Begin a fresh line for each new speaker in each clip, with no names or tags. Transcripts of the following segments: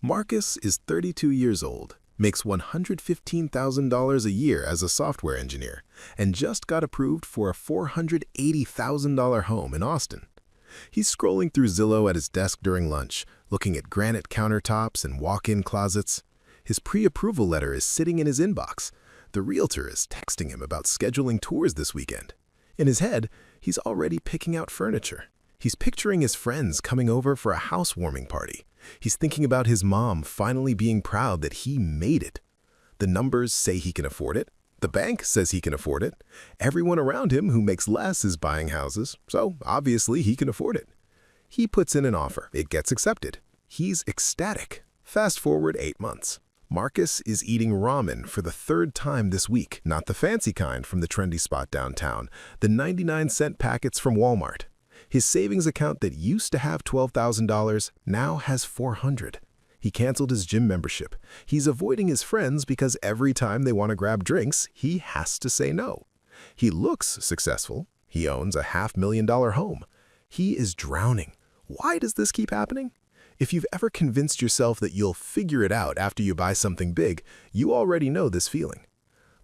Marcus is 32 years old, makes $115,000 a year as a software engineer, and just got approved for a $480,000 home in Austin. He's scrolling through Zillow at his desk during lunch, looking at granite countertops and walk-in closets. His pre-approval letter is sitting in his inbox. The realtor is texting him about scheduling tours this weekend. In his head, he's already picking out furniture. He's picturing his friends coming over for a housewarming party. He's thinking about his mom finally being proud that he made it. The numbers say he can afford it. The bank says he can afford it. Everyone around him who makes less is buying houses, so obviously he can afford it. He puts in an offer. It gets accepted. He's ecstatic. Fast forward 8 months. Marcus is eating ramen for the 3rd time this week. Not the fancy kind from the trendy spot downtown, the 99-cent packets from Walmart. His savings account that used to have $12,000 now has $400. He canceled his gym membership. He's avoiding his friends because every time they want to grab drinks, he has to say no. He looks successful. He owns a $500,000 home. He is drowning. Why does this keep happening? If you've ever convinced yourself that you'll figure it out after you buy something big, you already know this feeling.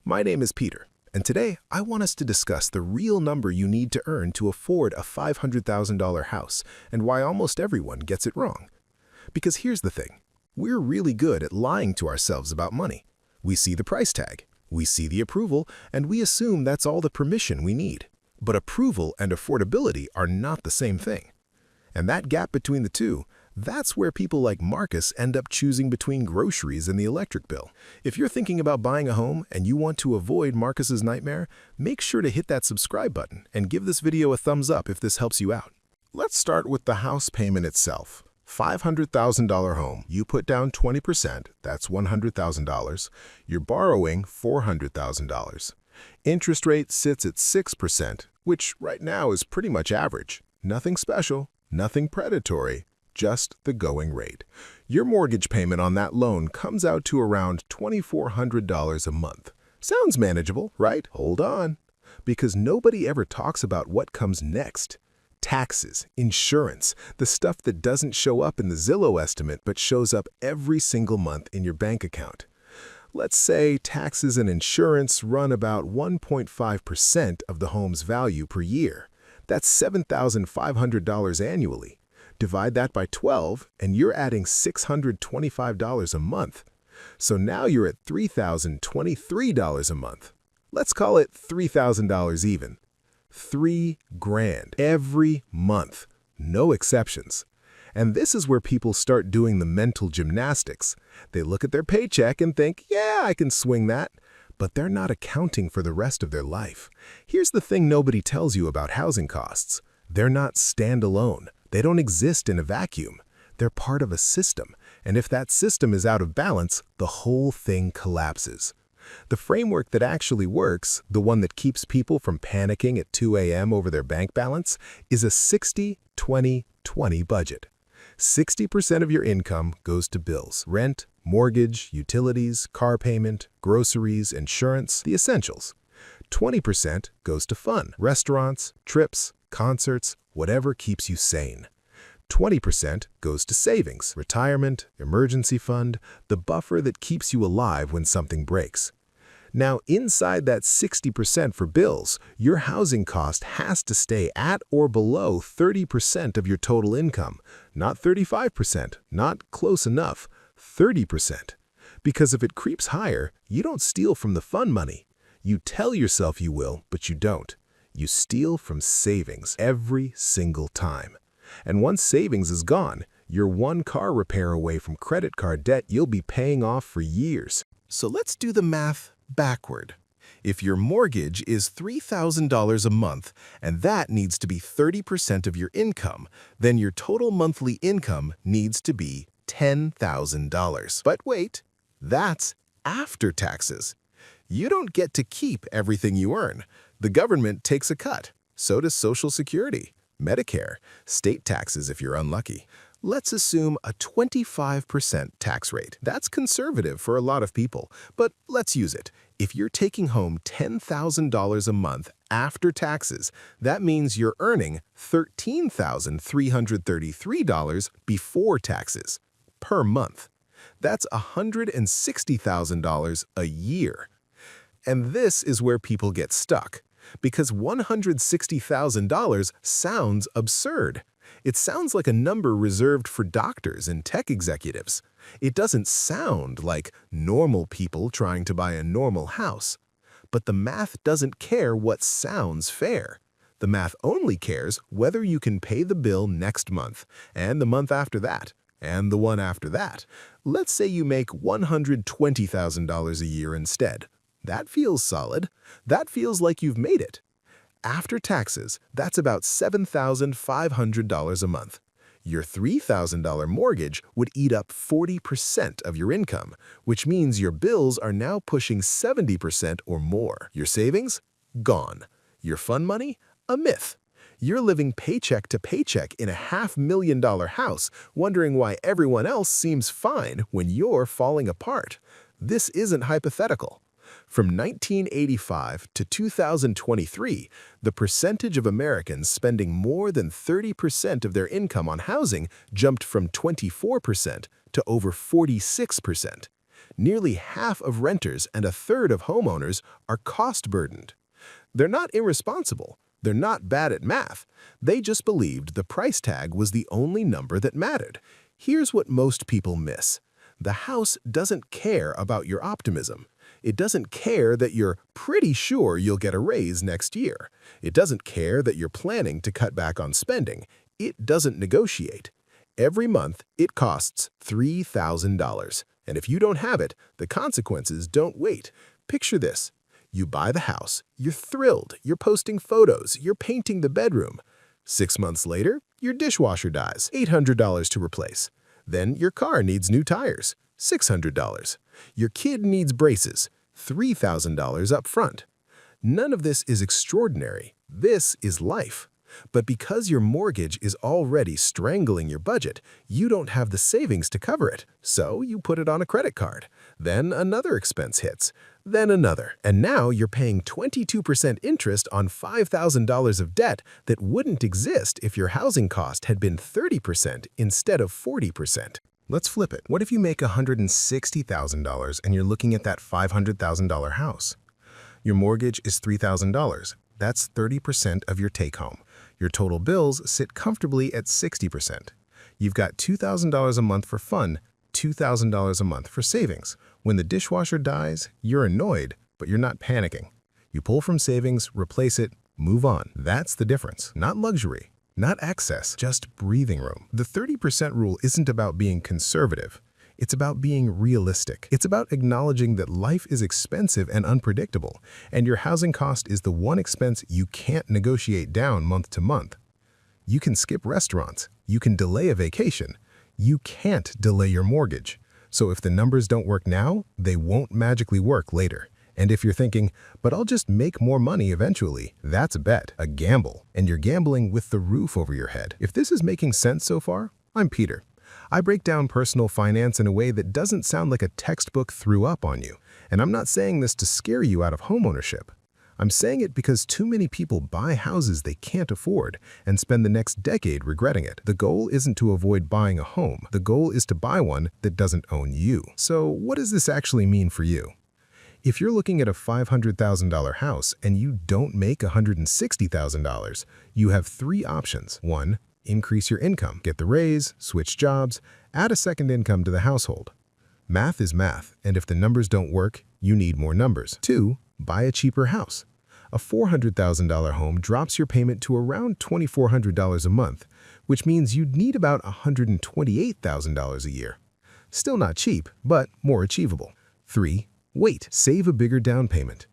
My name is Peter. And today, I want us to discuss the real number you need to earn to afford a $500,000 house and why almost everyone gets it wrong. Because here's the thing. We're really good at lying to ourselves about money. We see the price tag, we see the approval, and we assume that's all the permission we need. But approval and affordability are not the same thing. And that gap between the two, that's where people like Marcus end up choosing between groceries and the electric bill. If you're thinking about buying a home and you want to avoid Marcus's nightmare, make sure to hit that subscribe button and give this video a thumbs up if this helps you out. Let's start with the house payment itself. $500,000 home, you put down 20%, that's $100,000. You're borrowing $400,000. Interest rate sits at 6%, which right now is pretty much average. Nothing special, nothing predatory. Just the going rate. Your mortgage payment on that loan comes out to around $2,400 a month. Sounds manageable, right? Hold on. Because nobody ever talks about what comes next. Taxes, insurance, the stuff that doesn't show up in the Zillow estimate but shows up every single month in your bank account. Let's say taxes and insurance run about 1.5% of the home's value per year. That's $7,500 annually. Divide that by 12, and you're adding $625 a month. So now you're at $3,023 a month. Let's call it $3,000 even. $3,000 every month. No exceptions. And this is where people start doing the mental gymnastics. They look at their paycheck and think, yeah, I can swing that. But they're not accounting for the rest of their life. Here's the thing nobody tells you about housing costs. They're not standalone. They don't exist in a vacuum. They're part of a system, and if that system is out of balance, the whole thing collapses. The framework that actually works, the one that keeps people from panicking at 2 a.m. over their bank balance, is a 60-20-20 budget. 60% of your income goes to bills, rent, mortgage, utilities, car payment, groceries, insurance, the essentials. 20% goes to fun, restaurants, trips, concerts, whatever keeps you sane. 20% goes to savings, retirement, emergency fund, the buffer that keeps you alive when something breaks. Now, inside that 60% for bills, your housing cost has to stay at or below 30% of your total income, not 35%, not close enough, 30%. Because if it creeps higher, you don't steal from the fun money. You tell yourself you will, but you don't. You steal from savings every single time. And once savings is gone, you're one car repair away from credit card debt you'll be paying off for years. So let's do the math backward. If your mortgage is $3,000 a month and that needs to be 30% of your income, then your total monthly income needs to be $10,000. But wait, that's after taxes. You don't get to keep everything you earn. The government takes a cut. So does Social Security, Medicare, state taxes if you're unlucky. Let's assume a 25% tax rate. That's conservative for a lot of people, but let's use it. If you're taking home $10,000 a month after taxes, that means you're earning $13,333 before taxes per month. That's $160,000 a year. And this is where people get stuck, because $160,000 sounds absurd. It sounds like a number reserved for doctors and tech executives. It doesn't sound like normal people trying to buy a normal house. But the math doesn't care what sounds fair. The math only cares whether you can pay the bill next month, and the month after that, and the one after that. Let's say you make $120,000 a year instead. That feels solid. That feels like you've made it. After taxes, that's about $7,500 a month. Your $3,000 mortgage would eat up 40% of your income, which means your bills are now pushing 70% or more. Your savings? Gone. Your fun money? A myth. You're living paycheck to paycheck in a $500,000 house, wondering why everyone else seems fine when you're falling apart. This isn't hypothetical. From 1985 to 2023, the percentage of Americans spending more than 30% of their income on housing jumped from 24% to over 46%. Nearly half of renters and a third of homeowners are cost-burdened. They're not irresponsible. They're not bad at math. They just believed the price tag was the only number that mattered. Here's what most people miss. The house doesn't care about your optimism. It doesn't care that you're pretty sure you'll get a raise next year. It doesn't care that you're planning to cut back on spending. It doesn't negotiate. Every month, it costs $3,000. And if you don't have it, the consequences don't wait. Picture this. You buy the house, you're thrilled, you're posting photos, you're painting the bedroom. 6 months later, your dishwasher dies, $800 to replace. Then your car needs new tires, $600. Your kid needs braces, $3,000 up front. None of this is extraordinary. This is life. But because your mortgage is already strangling your budget, you don't have the savings to cover it, so you put it on a credit card. Then another expense hits, then another, and now you're paying 22% interest on $5,000 of debt that wouldn't exist if your housing cost had been 30% instead of 40%. Let's flip it. What if you make $160,000 and you're looking at that $500,000 house? Your mortgage is $3,000. That's 30% of your take-home. Your total bills sit comfortably at 60%. You've got $2,000 a month for fun, $2,000 a month for savings. When the dishwasher dies, you're annoyed, but you're not panicking. You pull from savings, replace it, move on. That's the difference. Not luxury, not excess, just breathing room. The 30% rule isn't about being conservative. It's about being realistic. It's about acknowledging that life is expensive and unpredictable, and your housing cost is the one expense you can't negotiate down month to month. You can skip restaurants. You can delay a vacation. You can't delay your mortgage. So if the numbers don't work now, they won't magically work later. And if you're thinking, but I'll just make more money eventually, that's a bet, a gamble, and you're gambling with the roof over your head. If this is making sense so far, I'm Peter. I break down personal finance in a way that doesn't sound like a textbook threw up on you. And I'm not saying this to scare you out of homeownership. I'm saying it because too many people buy houses they can't afford and spend the next decade regretting it. The goal isn't to avoid buying a home. The goal is to buy one that doesn't own you. So what does this actually mean for you? If you're looking at a $500,000 house and you don't make $160,000, you have 3 options. 1. Increase your income, get the raise, switch jobs, add a second income to the household. Math is math, and if the numbers don't work, you need more numbers. 2. Buy a cheaper house. A $400,000 home drops your payment to around $2,400 a month, which means you'd need about $128,000 a year. Still not cheap, but more achievable. 3. Wait, save a bigger down payment.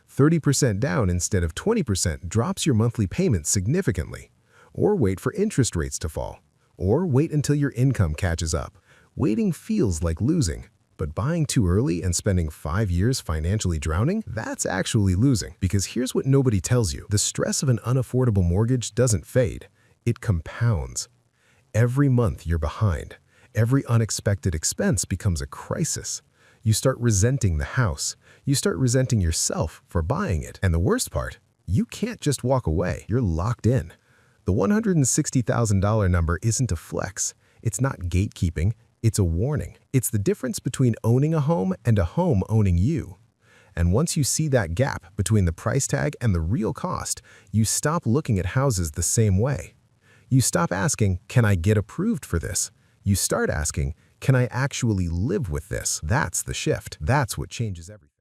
30% down instead of 20% drops your monthly payment significantly. Or wait for interest rates to fall. Or wait until your income catches up. Waiting feels like losing, but buying too early and spending 5 years financially drowning, that's actually losing. Because here's what nobody tells you. The stress of an unaffordable mortgage doesn't fade. It compounds. Every month you're behind. Every unexpected expense becomes a crisis. You start resenting the house. You start resenting yourself for buying it. And the worst part, you can't just walk away. You're locked in. The $160,000 number isn't a flex. It's not gatekeeping. It's a warning. It's the difference between owning a home and a home owning you. And once you see that gap between the price tag and the real cost, you stop looking at houses the same way. You stop asking, can I get approved for this? You start asking, can I actually live with this? That's the shift. That's what changes everything.